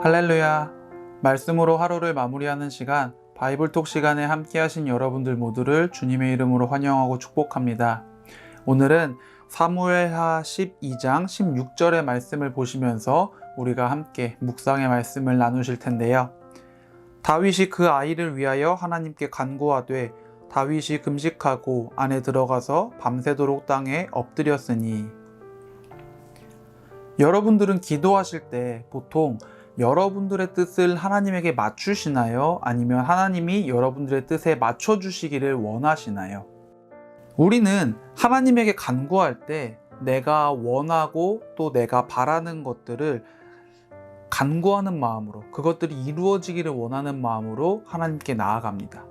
할렐루야. 말씀으로 하루를 마무리하는 시간, 바이블톡 시간에 함께 하신 여러분들 모두를 주님의 이름으로 환영하고 축복합니다. 오늘은 사무엘하 12장 16절의 말씀을 보시면서 우리가 함께 묵상의 말씀을 나누실 텐데요. 다윗이 그 아이를 위하여 하나님께 간구하되 다윗이 금식하고 안에 들어가서 밤새도록 땅에 엎드렸으니. 여러분들은 기도하실 때 보통 여러분들의 뜻을 하나님에게 맞추시나요? 아니면 하나님이 여러분들의 뜻에 맞춰주시기를 원하시나요? 우리는 하나님에게 간구할 때 내가 원하고 또 내가 바라는 것들을 간구하는 마음으로, 그것들이 이루어지기를 원하는 마음으로 하나님께 나아갑니다.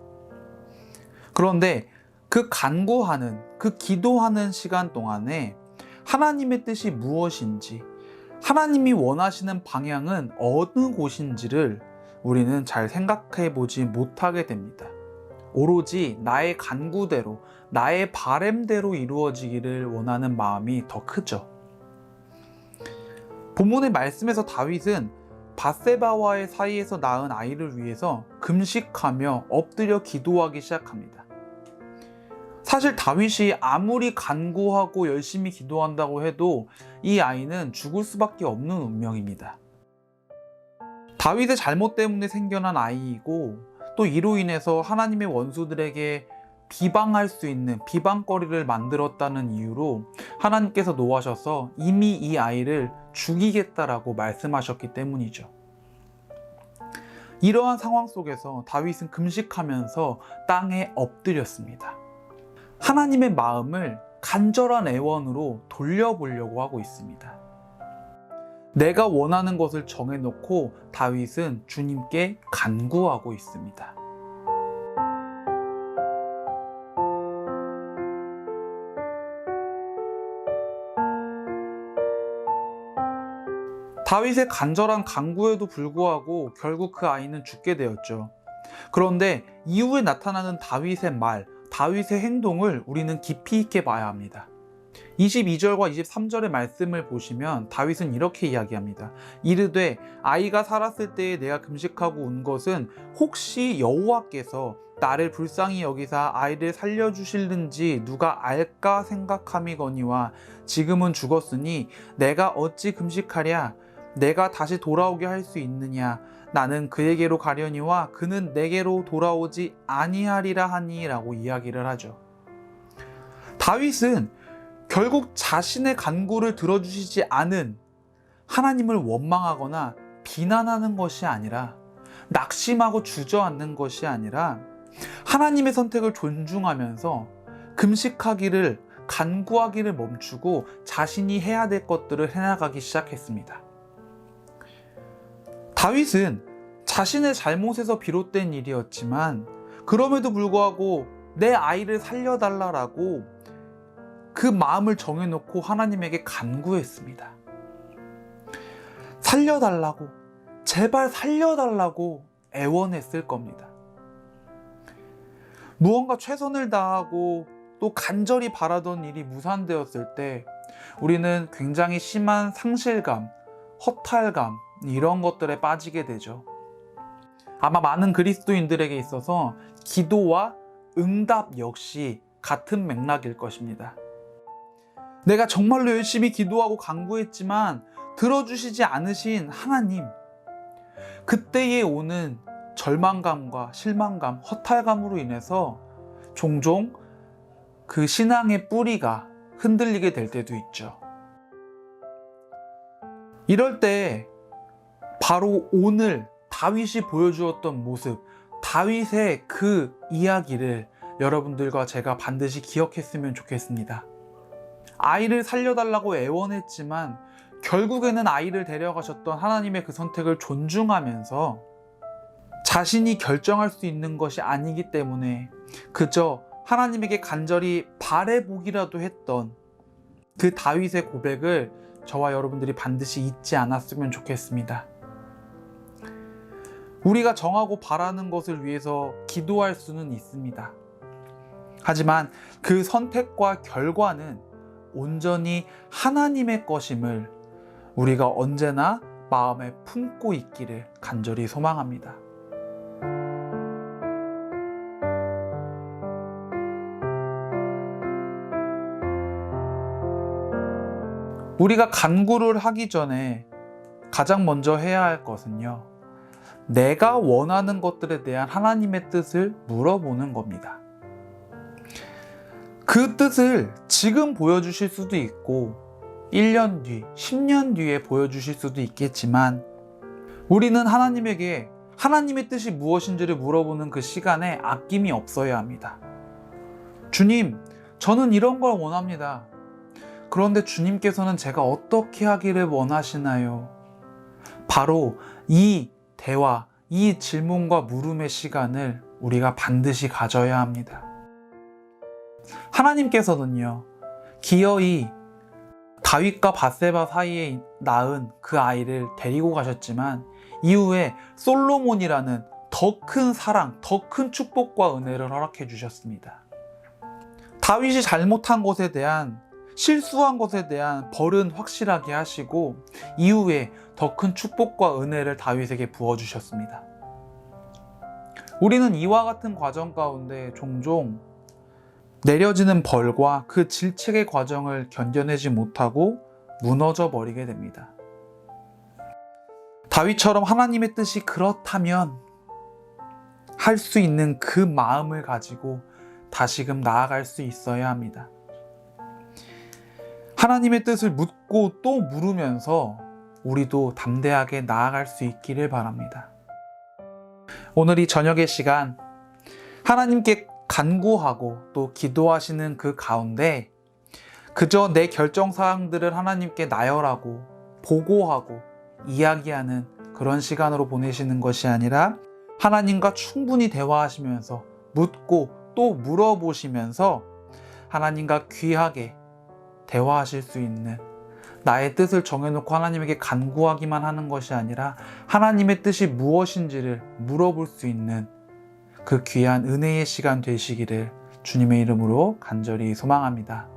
그런데 그 간구하는, 그 기도하는 시간 동안에 하나님의 뜻이 무엇인지, 하나님이 원하시는 방향은 어느 곳인지를 우리는 잘 생각해 보지 못하게 됩니다. 오로지 나의 간구대로, 나의 바램대로 이루어지기를 원하는 마음이 더 크죠. 본문의 말씀에서 다윗은 밧세바와의 사이에서 낳은 아이를 위해서 금식하며 엎드려 기도하기 시작합니다. 사실 다윗이 아무리 간구하고 열심히 기도한다고 해도 이 아이는 죽을 수밖에 없는 운명입니다. 다윗의 잘못 때문에 생겨난 아이이고 또 이로 인해서 하나님의 원수들에게 비방할 수 있는 비방거리를 만들었다는 이유로 하나님께서 노하셔서 이미 이 아이를 죽이겠다라고 말씀하셨기 때문이죠. 이러한 상황 속에서 다윗은 금식하면서 땅에 엎드렸습니다. 하나님의 마음을 간절한 애원으로 돌려보려고 하고 있습니다. 내가 원하는 것을 정해놓고 다윗은 주님께 간구하고 있습니다. 다윗의 간절한 간구에도 불구하고 결국 그 아이는 죽게 되었죠. 그런데 이후에 나타나는 다윗의 말, 다윗의 행동을 우리는 깊이 있게 봐야 합니다. 22절과 23절의 말씀을 보시면 다윗은 이렇게 이야기합니다. 이르되 아이가 살았을 때에 내가 금식하고 온 것은 혹시 여호와께서 나를 불쌍히 여기사 아이를 살려주실는지 누가 알까 생각함이거니와 지금은 죽었으니 내가 어찌 금식하랴? 내가 다시 돌아오게 할 수 있느냐? 나는 그에게로 가려니와 그는 내게로 돌아오지 아니하리라 하니 라고 이야기를 하죠. 다윗은 결국 자신의 간구를 들어주시지 않은 하나님을 원망하거나 비난하는 것이 아니라, 낙심하고 주저앉는 것이 아니라 하나님의 선택을 존중하면서 금식하기를, 간구하기를 멈추고 자신이 해야 될 것들을 해나가기 시작했습니다. 다윗은 자신의 잘못에서 비롯된 일이었지만 그럼에도 불구하고 내 아이를 살려달라고 그 마음을 정해놓고 하나님에게 간구했습니다. 살려달라고, 제발 살려달라고 애원했을 겁니다. 무언가 최선을 다하고 또 간절히 바라던 일이 무산되었을 때 우리는 굉장히 심한 상실감, 허탈감, 이런 것들에 빠지게 되죠. 아마 많은 그리스도인들에게 있어서 기도와 응답 역시 같은 맥락일 것입니다. 내가 정말로 열심히 기도하고 간구했지만 들어주시지 않으신 하나님, 그때에 오는 절망감과 실망감, 허탈감으로 인해서 종종 그 신앙의 뿌리가 흔들리게 될 때도 있죠. 이럴 때 바로 오늘 다윗이 보여주었던 모습, 다윗의 그 이야기를 여러분들과 제가 반드시 기억했으면 좋겠습니다. 아이를 살려달라고 애원했지만 결국에는 아이를 데려가셨던 하나님의 그 선택을 존중하면서 자신이 결정할 수 있는 것이 아니기 때문에 그저 하나님에게 간절히 바라보기라도 했던 그 다윗의 고백을 저와 여러분들이 반드시 잊지 않았으면 좋겠습니다. 우리가 정하고 바라는 것을 위해서 기도할 수는 있습니다. 하지만 그 선택과 결과는 온전히 하나님의 것임을 우리가 언제나 마음에 품고 있기를 간절히 소망합니다. 우리가 간구를 하기 전에 가장 먼저 해야 할 것은요, 내가 원하는 것들에 대한 하나님의 뜻을 물어보는 겁니다. 그 뜻을 지금 보여주실 수도 있고 1년 뒤, 10년 뒤에 보여주실 수도 있겠지만 우리는 하나님에게 하나님의 뜻이 무엇인지를 물어보는 그 시간에 아낌이 없어야 합니다. 주님, 저는 이런 걸 원합니다. 그런데 주님께서는 제가 어떻게 하기를 원하시나요? 바로 이 대화, 이 질문과 물음의 시간을 우리가 반드시 가져야 합니다. 하나님께서는요, 기어이 다윗과 밧세바 사이에 낳은 그 아이를 데리고 가셨지만 이후에 솔로몬이라는 더 큰 사랑, 더 큰 축복과 은혜를 허락해 주셨습니다. 다윗이 잘못한 것에 대한, 실수한 것에 대한 벌은 확실하게 하시고 이후에 더 큰 축복과 은혜를 다윗에게 부어주셨습니다. 우리는 이와 같은 과정 가운데 종종 내려지는 벌과 그 질책의 과정을 견뎌내지 못하고 무너져 버리게 됩니다. 다윗처럼 하나님의 뜻이 그렇다면 할 수 있는 그 마음을 가지고 다시금 나아갈 수 있어야 합니다. 하나님의 뜻을 묻고 또 물으면서 우리도 담대하게 나아갈 수 있기를 바랍니다. 오늘 이 저녁의 시간, 하나님께 간구하고 또 기도하시는 그 가운데 그저 내 결정사항들을 하나님께 나열하고 보고하고 이야기하는 그런 시간으로 보내시는 것이 아니라 하나님과 충분히 대화하시면서 묻고 또 물어보시면서 하나님과 귀하게 대화하실 수 있는, 나의 뜻을 정해놓고 하나님에게 간구하기만 하는 것이 아니라 하나님의 뜻이 무엇인지를 물어볼 수 있는 그 귀한 은혜의 시간 되시기를 주님의 이름으로 간절히 소망합니다.